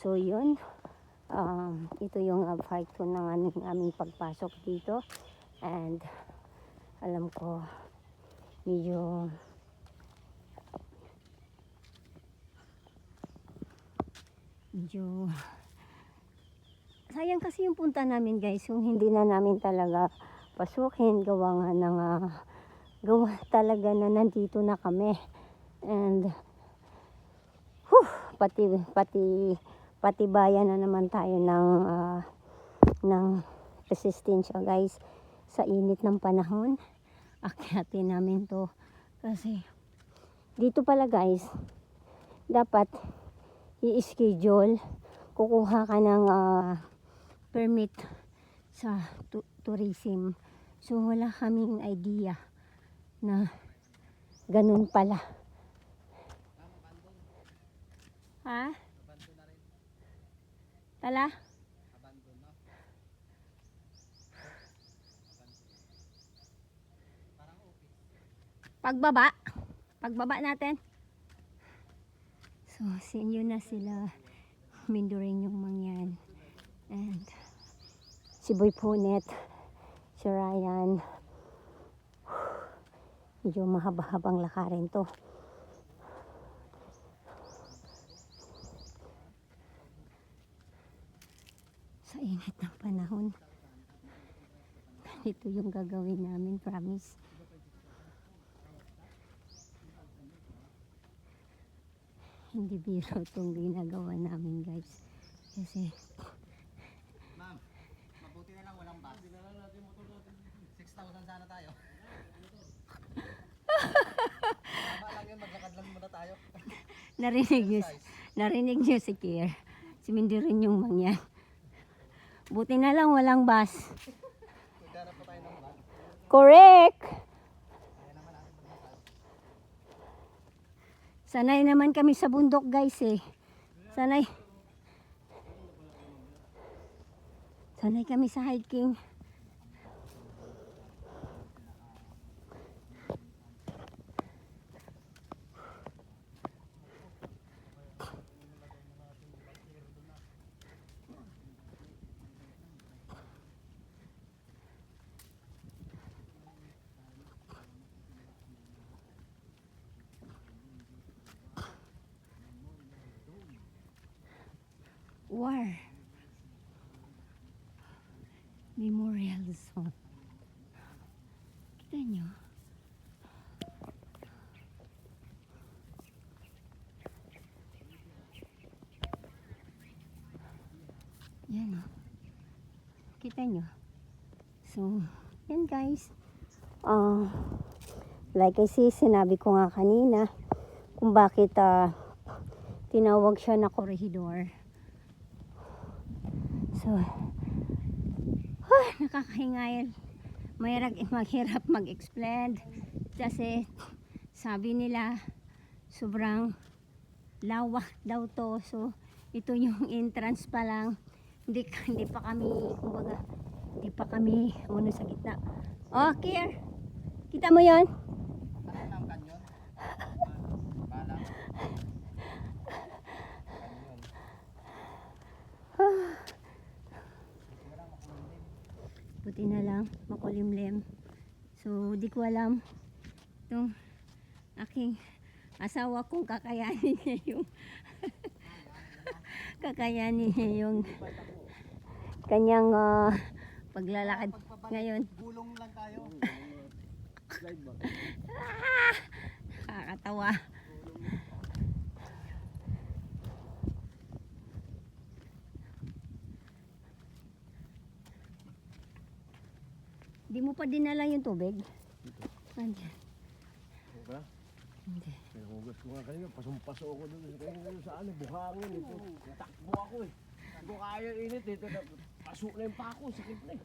So yun, ito yung part 2 ng aming pagpasok dito. And alam ko medyo sayang kasi yung punta namin guys, yung hindi na namin talaga pasukin, gawa nga ng gawa talaga na nandito na kami. And pati bayan na naman tayo ng resistensya guys sa init ng panahon. Akyatin namin to kasi dito pala guys dapat i-schedule, kukuha ka ng permit sa tourism. So wala kaming idea na ganun pala. Ha? Tala? Pagbaba natin. So, sinyo na sila Minduring yung mangyan. And si Boy Punet, si Ryan. Medyo mahaba-habang lakarin to. Sa init ng panahon. Ito yung gagawin namin, promise. Hindi biro itong ginagawa namin guys. Kasi ma'am, mabuti na lang walang bus. 6,000 sana tayo. Tama lang yun, maglakad lang muna tayo. Narinig niyo si Kier. Si Mindy rin yung mangyan. Buti na lang walang bus. Maghanap pa tayo ng bus. Correct! Sanay naman kami sa bundok guys eh. Sanay kami sa hiking. War Memorial Zone. Kita nyo? Yan o. Kita nyo? So, yan guys. Like I say, sinabi ko nga kanina kung bakit tinawag siya na korehidor. So, nakakahingayal. Maghirap mag-explain. Kasi, sabi nila, sobrang lawak daw to. So, ito yung entrance pa lang. Hindi pa kami muna sa gitna. Oh, Kier! Kita mo yon? Ano ng kanyon? Balang. Buti na lang, makulimlim. So, di ko alam itong aking asawa kung kakayanin niya yung kanyang paglalakad ngayon. Gulong lang tayo. Nakakatawa. Di mo pa dinala yung tubig? Nandiyan. Ba? Hindi. Hugas ko nga kanina, pasong-paso ako doon. Sa buhangin ito. Natakbo ako eh. Hindi ko kaya init ito. Paso na yung pako, sakit na eh.